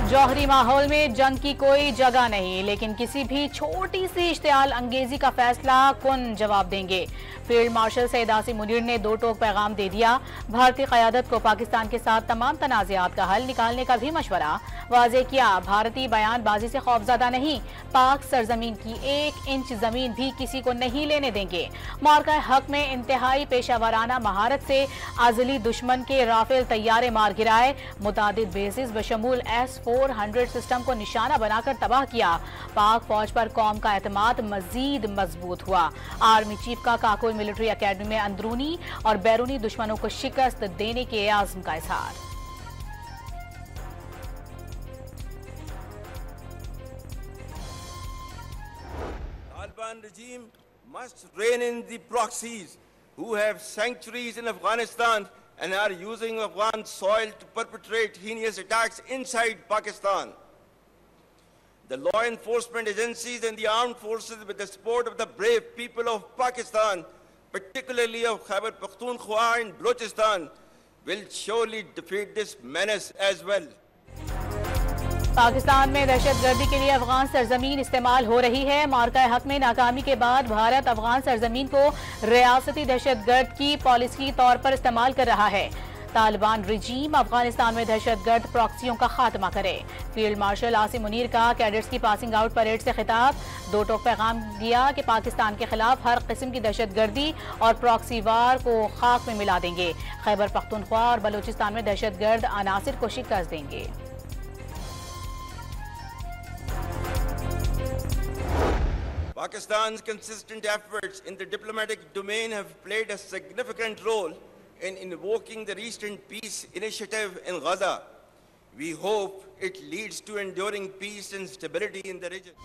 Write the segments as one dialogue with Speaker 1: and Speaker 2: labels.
Speaker 1: जौहरी माहौल में जंग की कोई जगह नहीं, लेकिन किसी भी छोटी सी इश्तियाल अंगेजी का फैसला कौन जवाब देंगे। फील्ड मार्शल सैयद आसिम मुनीर ने दो टोक पैगाम दे दिया। भारतीय क़यादत को पाकिस्तान के साथ तमाम तनाज़ात का हल निकालने का भी मशवरा वाज़े किया। भारतीय बयानबाजी से खौफज़दा नहीं, पाक सरजमीन की 1 इंच जमीन भी किसी को नहीं लेने देंगे। मार्का हक में इंतहाई पेशावराना महारत से आज़ली दुश्मन के राफेल तैयारे मार गिराए। मुतादिद बेसिस बशमूल S-400 सिस्टम को निशाना बनाकर तबाह किया। पाक फौज पर कौम का एतमाद मजीद मजबूत हुआ। आर्मी चीफ का काकुल मिलिट्री अकेडमी में अंदरूनी और बैरूनी दुश्मनों को शिकस्त देने के आज़म का इजहार।
Speaker 2: Taliban regime must rein in the proxies who have sanctuaries in Afghanistan and are using Afghan soil to perpetrate heinous attacks inside Pakistan. The law enforcement agencies and the armed forces, with the support of the brave people of Pakistan, particularly of Khyber Pakhtunkhwa and Balochistan, will surely defeat this menace as well.
Speaker 1: Pakistan में दहशतगर्दी के लिए अफगान सरजमीन इस्तेमाल हो रही है। मार्का हक में नाकामी के बाद भारत अफगान सरजमीन को रियासती दहशतगर्द की पॉलिसी के तौर पर इस्तेमाल कर रहा है। तालिबान रिजीम अफगानिस्तान में दहशतगर्द प्रॉक्सियों का खात्मा करे। फील्ड मार्शल आसिम मुनीर का कैडेट्स की पासिंग आउट परेड से खिताब। दो टोक पैगाम दिया कि पाकिस्तान के खिलाफ हर किस्म की दहशतगर्दी और प्रॉक्सी वार को खाक में मिला देंगे। खैबर पख्तूनख्वा और बलूचिस्तान में दहशतगर्द अनासिर को शिकस्त देंगे।
Speaker 2: Pakistan's consistent efforts in the diplomatic domain have played a significant role in invoking the recent peace initiative in Gaza. We hope it leads to enduring peace and stability in the region.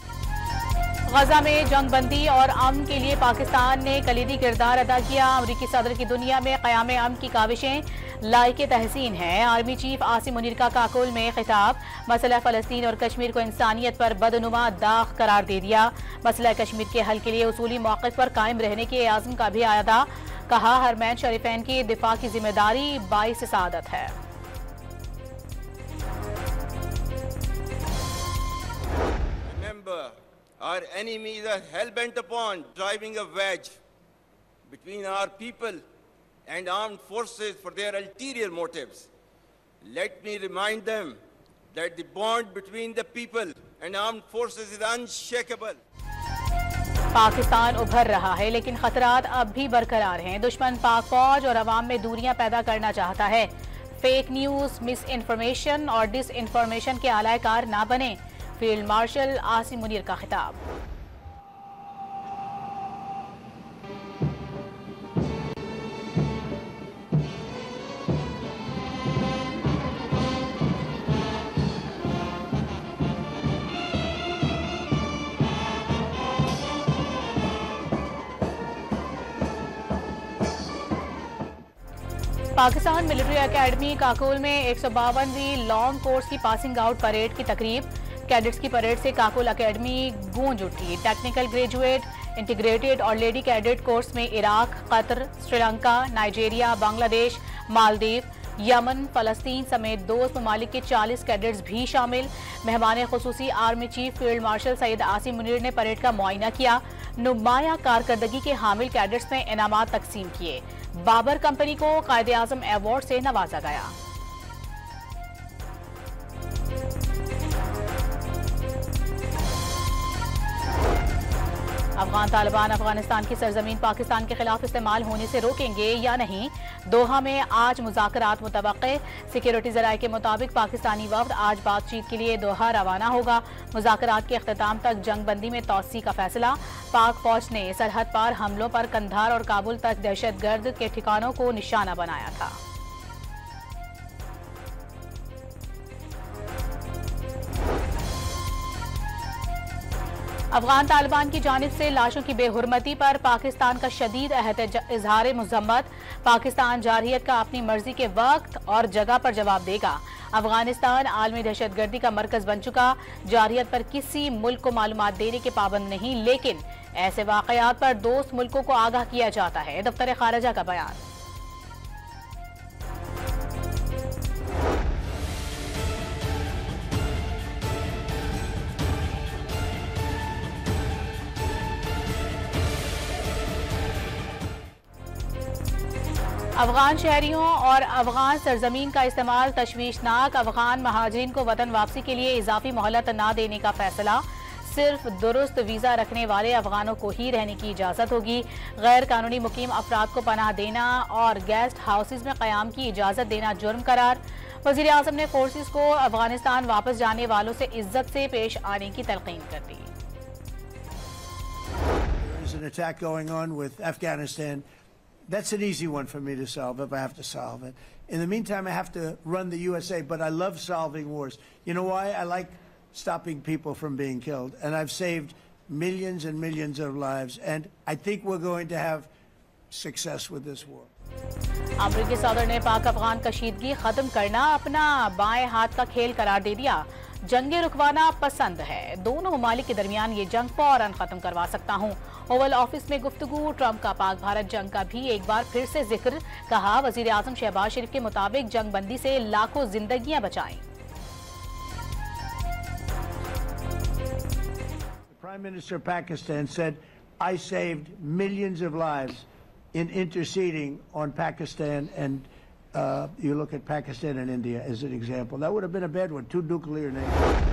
Speaker 1: गजा में जंगबंदी और अमन के लिए पाकिस्तान ने कलीदी किरदार अदा किया। अमरीकी सदर की दुनिया में क़याम अमन की काविशें लायके तहसीन हैं। आर्मी चीफ आसिम मुनीर का काकुल में खिताब। मसला फ़लस्तीन और कश्मीर को इंसानियत पर बदनुमा दाग करार दे दिया। मसला कश्मीर के हल के लिए उसूली मौक़िफ़ पर कायम रहने के आज़म का भी आयदा। कहा हरमैन शरीफैन की दिफा की जिम्मेदारी बाइस सआदत है।
Speaker 2: Our enemies are hell-bent upon driving a wedge between our people and armed forces for their ulterior motives. Let me remind them that the bond between the people and armed forces is unshakable.
Speaker 1: Pakistan उभर रहा है, लेकिन खतरात अब भी बरकरार हैं। दुश्मन पाक फौज और अवाम में दूरियां पैदा करना चाहता है। फेक न्यूज़, मिस इन्फॉर्मेशन और डिस इन्फॉर्मेशन के आलाकार ना बने। फील्ड मार्शल आसिम मुनीर का खिताब। पाकिस्तान मिलिट्री अकेडमी काकुल में 152वीं लॉन्ग कोर्स की पासिंग आउट परेड की तकरीब। कैडेट्स की परेड से काकुल अकेडमी गूंज उठी। टेक्निकल ग्रेजुएट, इंटीग्रेटेड और लेडी कैडेट कोर्स में Iraq, Qatar, Sri Lanka, Nigeria, Bangladesh, Maldives, Yemen, फलस्तीन समेत दोस्त ममालिक के 40 कैडेट्स भी शामिल। मेहमान खुसूसी army chief field marshal Syed Asim Munir ने परेड का मुआयना किया। नुमाया कारकर्दगी के हामिल कैडेट्स में इनामात तकसीम किए। बाबर कंपनी को कायदे-आज़म अवार्ड से नवाजा गया। अफगान तालिबान अफगानिस्तान की सरजमीन पाकिस्तान के खिलाफ इस्तेमाल होने से रोकेंगे या नहीं। दोहा में आज मुज़ाकरात मुतवक्के। सिक्योरिटी ज़राए के मुताबिक पाकिस्तानी वफ्द आज बातचीत के लिए दोहा रवाना होगा। मुज़ाकरात के अख्ताम तक जंगबंदी में तोसी का फैसला। पाक फौज ने सरहद पार हमलों पर कंधार और काबुल तक दहशतगर्द के ठिकानों को निशाना बनाया था। अफगान तालिबान की जानिब से लाशों की बेहुरमती पर पाकिस्तान का शदीद इजहार मज़म्मत। पाकिस्तान जारहियत का अपनी मर्जी के वक्त और जगह पर जवाब देगा। अफगानिस्तान आलमी दहशतगर्दी का मरकज बन चुका। जारहियत पर किसी मुल्क को मालूमात देने के पाबंद नहीं, लेकिन ऐसे वाकयात पर दोस्त मुल्कों को आगाह किया जाता है। दफ्तर खारजा का बयान। अफगान शहरियों और अफगान सरजमीन का इस्तेमाल तशवीशनाक, अफगान महाजिरीन को वतन वापसी के लिए इजाफी मोहलत न देने का फैसला। सिर्फ दुरुस्त वीज़ा रखने वाले अफगानों को ही रहने की इजाज़त होगी। गैर कानूनी मुकीम अफराद को पनाह देना और गेस्ट हाउसेज में क़याम की इजाज़त देना जुर्म करार। वज़ीर आज़म ने फोर्सेस को अफगानिस्तान वापस जाने वालों से इज्जत से पेश आने की तलकीन कर दी।
Speaker 3: That's an easy one for me to solve if I have to solve it. In the meantime, I have to run the USA, but I love solving wars. You know why? I like stopping people from being killed, and I've saved millions and millions of lives, and I think we're going to have success with this war.
Speaker 1: अमरीकी सदर ने पाक अफगान कशीदगी खत्म करना अपना बाएं हाथ का खेल करार दे दिया। जंगे रुकवाना पसंद है, दोनों ममालिक के दरमियान ये जंग फौरन खत्म करवा सकता हूँ। ओवल ऑफिस में गुफ्तगू, ट्रंप का पाक भारत जंग का भी एक बार फिर से जिक्र। कहा, वजीर आजम शहबाज शरीफ के मुताबिक जंग बंदी से लाखों जिंदगियां बचाएं।
Speaker 3: Prime Minister of Pakistan said, I saved millions of lives in interceding on Pakistan, and you look at Pakistan and India as an example. That would have been a bad one, two nuclear nations.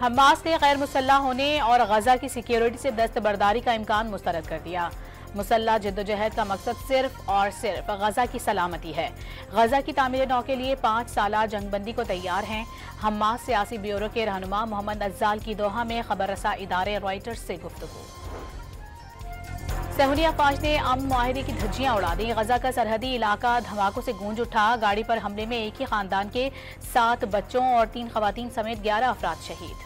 Speaker 1: Hamas ने गैर मुसल्लह होने और गजा की security से दस्तबरदारी का इम्कान मुस्तरद कर दिया। मुसल्लह जद्दोजहद का मकसद सिर्फ और सिर्फ गजा की सलामती है। गजा की तामीर नौ के लिए 5 साला जंगबंदी को तैयार हैं। हमास सियासी ब्यूरो के रहनुमा मोहम्मद अज्जाल की दोहा में खबर रसा इदारे रॉयटर्स से गुफ्तगू। सहूनी अफवाज ने अमन मुआहिदे की धज्जियां उड़ा दी। गजा का सरहदी इलाका धमाकों से गूंज उठा। गाड़ी पर हमले में एक ही खानदान के 7 बच्चों और 3 खवातीन समेत 11 अफराद शहीद।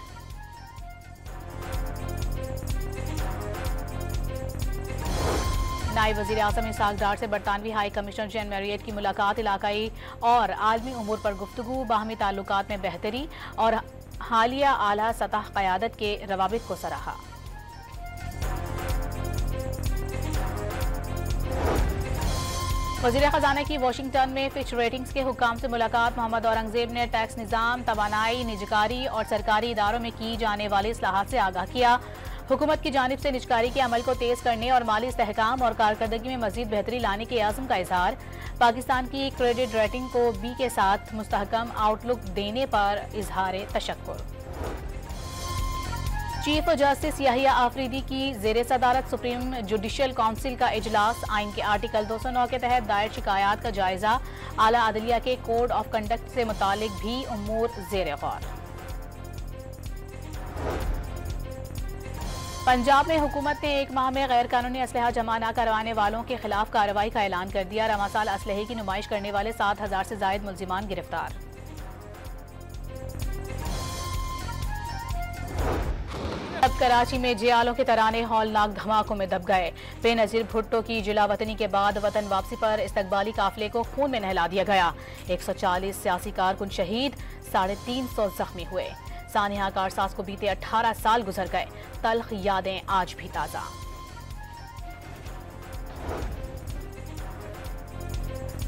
Speaker 1: नायब वज़ीर आज़म इसहाक डार से बरतानवी हाई कमिश्नर जैन मैरियट की मुलाकात। इलाकाई और आलमी उमूर पर गुफ्तगू, बाहमी ताल्लुकात में बेहतरी और हालिया आला सतह क़यादत के रवाबित को सराहा। वज़ीर ख़जाना की वाशिंगटन में फिच रेटिंग्स के हुक्काम से मुलाकात। मोहम्मद औरंगजेब ने टैक्स निज़ाम, तवानाई, निजकारी और सरकारी इदारों में की जाने वाली इस्लाहात से आगाह किया। हुकूमत की जानिब से निजकारी के अमल को तेज करने और माली इस्तेहकाम और कारकर्दगी में मजीद बेहतरी लाने के आज़म का इजहार। पाकिस्तान की क्रेडिट रेटिंग को बी के साथ मुस्तहकम आउटलुक देने पर इजहार तशक्कुर। चीफ जस्टिस याहिया आफरीदी की ज़ेरे सदारत सुप्रीम जुडिशल काउंसिल का इजलास। आइन के आर्टिकल 209 के तहत दायर शिकायत का जायजा। आला अदलिया के कोड ऑफ कंडक्ट से मुतालिक भी उमूर ज़ेरे गौर। पंजाब में हुकूमत ने 1 माह में गैर कानूनी असलहा जमा न करवाने वालों के खिलाफ कार्रवाई का ऐलान कर दिया। रमासाल असलहे की नुमाइश करने वाले 7,000 से जायद मुल्जिमान गिरफ्तार। अब कराची में जियालों के तराने हौलनाक धमाकों में दब गए। बेनजीर भुट्टो की जिला वतनी के बाद वतन वापसी पर इस्तकबाली काफिले को खून में नहला दिया गया। 140 सियासी कारकुन शहीद, 350 जख्मी हुए। सानिया कारसाज को बीते 18 साल गुजर गए। तल्ख यादें आज भी ताजा।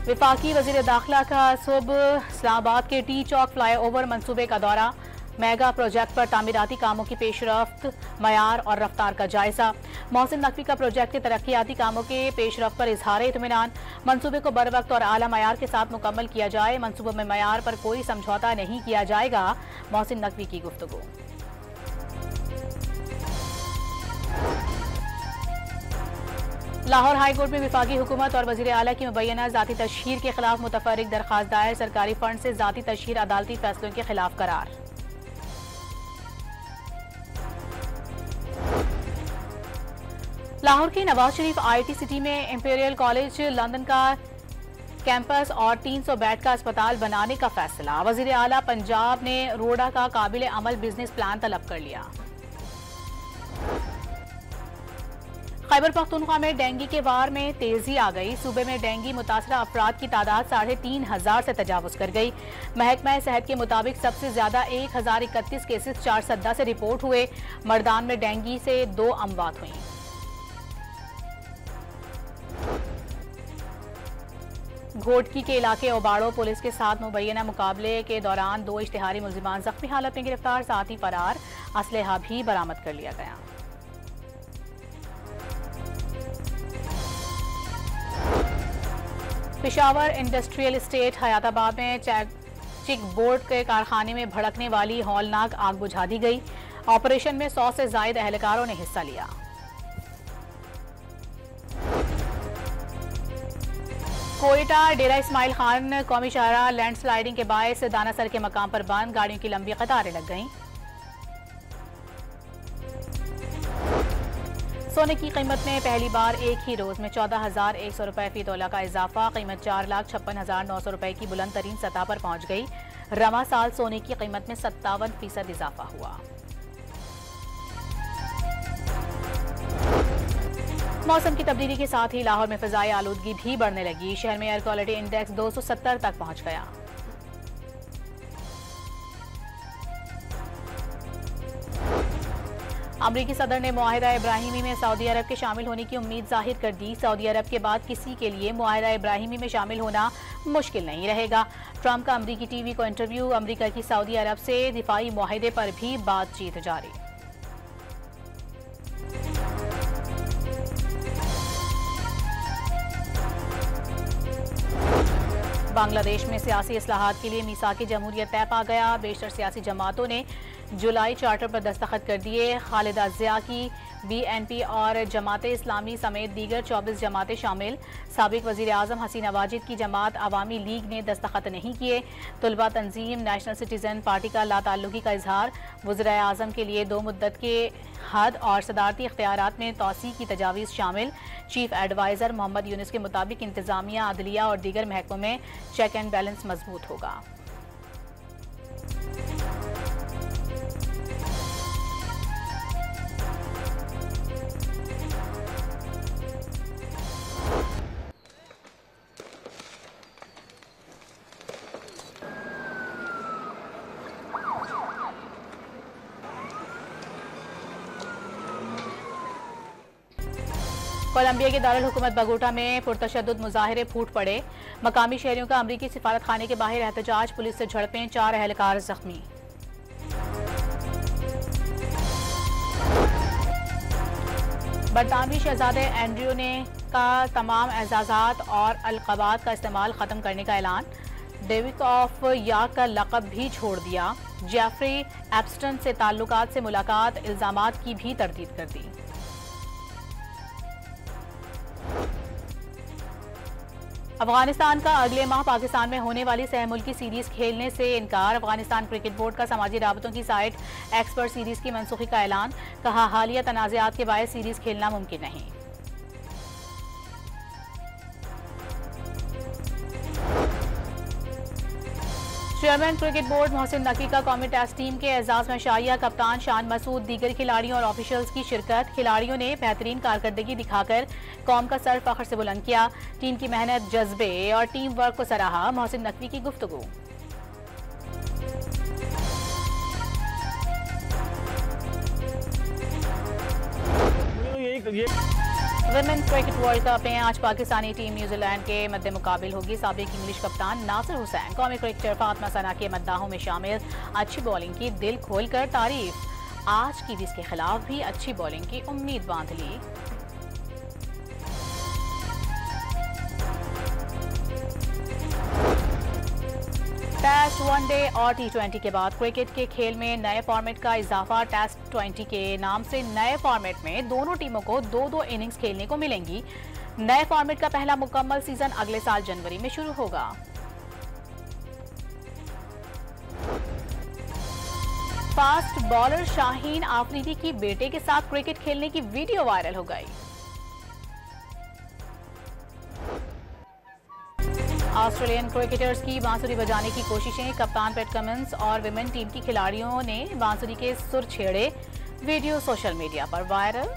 Speaker 1: विफाकी वजीर दाखिला का सुबह इस्लामाबाद के टी चौक फ्लाईओवर मंसूबे का दौरा। मेगा प्रोजेक्ट पर तामीराती कामों की पेशरफ्त, मयार और रफ्तार का जायजा। मोहसिन नकवी का प्रोजेक्ट के तरक्याती कामों के पेशरफ्त पर इजहार इत्मीनान। मंसूबे को बर वक्त और आला मयार के साथ मुकम्मल किया जाए। मंसूबे में मयार पर कोई समझौता नहीं किया जाएगा। मोहसिन नकवी की गुफ्तगू। लाहौर हाई कोर्ट में विफाकी हुकूमत और वजीर आला की मुबैना जाती तशहीर के खिलाफ मुतफर्रिक दरखास्त दायर। सरकारी फंड से जाती तशहीर अदालती फैसलों के खिलाफ करार। लाहौर के नवाज शरीफ IIT सिटी में इंपीरियल कॉलेज लंदन का कैंपस और 300 बेड का अस्पताल बनाने का फैसला। वजीर आला पंजाब ने रोडा का काबिल अमल बिजनेस प्लान तलब कर लिया। खैबर पख्तूनख्वा में डेंगू के वार में तेजी आ गई। सूबे में डेंगू मुतासरा अफराद की तादाद 3,500 से तजावुज कर गई। महकमा सेहत के मुताबिक सबसे ज्यादा 1031 केसेस चारसद्दा से रिपोर्ट हुए। मर्दान में डेंगू से 2 अमवात हुई। घोटकी के इलाके ओबाड़ो पुलिस के साथ मुबैना मुकाबले के दौरान 2 इश्तिहारी मुल्जिमान जख्मी हालत में गिरफ्तार, साथ ही फरार असलहा भी बरामद कर लिया गया। पेशावर इंडस्ट्रियल एस्टेट हयाताबाद में चिक बोर्ड के कारखाने में भड़कने वाली हौलनाक आग बुझा दी गई। ऑपरेशन में 100 से ज्यादा एहलकारों ने हिस्सा लिया। कोयटा डेरा इस्माइल खान कौमी शाहराह लैंडस्लाइडिंग के बायस दानासर के मकाम पर बंद गाड़ियों की लंबी कतारें लग गईं। सोने की कीमत में पहली बार एक ही रोज में 14,100 रुपए फी तोला का इजाफा। कीमत 4,56,900 रुपए की बुलंद तरीन सतह पर पहुंच गई। रवा साल सोने की कीमत में 57% इजाफा हुआ। मौसम की तब्दीली के साथ ही लाहौर में फिजाई आलूदगी भी बढ़ने लगी। शहर में एयर क्वालिटी इंडेक्स 270 तक पहुंच गया। अमरीकी सदर ने मुआहिदा इब्राहिमी में सऊदी अरब के शामिल होने की उम्मीद जाहिर कर दी। सऊदी अरब के बाद किसी के लिए मुआहिदा इब्राहिमी में शामिल होना मुश्किल नहीं रहेगा। ट्रंप का अमरीकी टीवी को इंटरव्यू। अमरीका की सऊदी अरब से दिफाई मुआहिदे पर भी बातचीत जारी। बांग्लादेश में सियासी इस्लाहात के लिए मीसाक जमहूरियत तय पा गया। बेशतर सियासी जमातों ने जुलाई चार्टर पर दस्तखत कर दिए। खालिदा जिया की BNP और जमात इस्लामी समेत दीगर 24 जमातें शामिल। साबिक वजीर आजम हसीना वाजिद की जमात अवामी लीग ने दस्तखत नहीं किए। तलबा तंजीम नेशनल सिटीजन पार्टी का लाताल्लुकी का इजहार। वज़ीर आजम के लिए 2 मुद्दत के हद और सदारती इख्तियारात में तोसी की तजावीज़ शामिल। चीफ एडवाइज़र मोहम्मद यूनुस के मुताबिक इंतजामिया, अदलिया और दीगर महकमों में चेक एंड बैलेंस मजबूत होगा। कोलंबिया के दारुल हुकूमत बगोटा में पुरतशद्दुद मुजाहिरे फूट पड़े। मकामी शहरियों का अमरीकी सिफारत खाने के बाहर एहतजाज। पुलिस से झड़पें, 4 एहलकार जख्मी। बरतानवी शहजादे एंड्रयू ने का तमाम एजाजात और अलक़ाबात का इस्तेमाल खत्म करने का ऐलान। डेविक ऑफ यार्क का लक़ब भी छोड़ दिया। जेफरी एप्स्टन से ताल्लुकात से मुलाकात, इल्जामात की भी तरदीद कर दी। अफगानिस्तान का अगले माह पाकिस्तान में होने वाली सह मुल्की सीरीज खेलने से इनकार। अफगानिस्तान क्रिकेट बोर्ड का समाजी राबतों की साइट एक्सपर्ट सीरीज की मनसूखी का ऐलान। कहा, हालिया तनाज़ात के बायस सीरीज खेलना मुमकिन नहीं। चेयरमैन क्रिकेट बोर्ड मोहसिन नकी का कौमी टेस्ट टीम के एजाज में शाहिया। कप्तान शान मसूद, दीगर खिलाड़ियों और ऑफिशियल्स की शिरकत। खिलाड़ियों ने बेहतरीन कारकर्दगी दिखाकर कौम का सर फख्र से बुलंद किया। टीम की मेहनत, जज्बे और टीम वर्क को सराहा। मोहसिन नकवी की गुफ्तगू। वुमेन क्रिकेट वर्ल्ड कप में आज पाकिस्तानी टीम न्यूजीलैंड के मद्दे मुकाबिल होगी। साबिक इंग्लिश कप्तान नासिर हुसैन, कौमी क्रिकेटर फातिमा सना के मद्दाहों में शामिल। अच्छी बॉलिंग की दिल खोलकर तारीफ। आज कीवीज के खिलाफ भी अच्छी बॉलिंग की उम्मीद बांध ली। टेस्ट, वनडे और T20 के बाद क्रिकेट के खेल में नए फॉर्मेट का इजाफा। टेस्ट 20 के नाम से नए फॉर्मेट में दोनों टीमों को 2-2 इनिंग्स खेलने को मिलेंगी। नए फॉर्मेट का पहला मुकम्मल सीजन अगले साल जनवरी में शुरू होगा। फास्ट बॉलर शाहीन आफरीदी की बेटे के साथ क्रिकेट खेलने की वीडियो वायरल हो गई। ऑस्ट्रेलियन क्रिकेटर्स की बांसुरी बजाने की कोशिशें। कप्तान पैट कमिंस और विमेन टीम की खिलाड़ियों ने बांसुरी के सुर छेड़े। वीडियो सोशल मीडिया पर वायरल।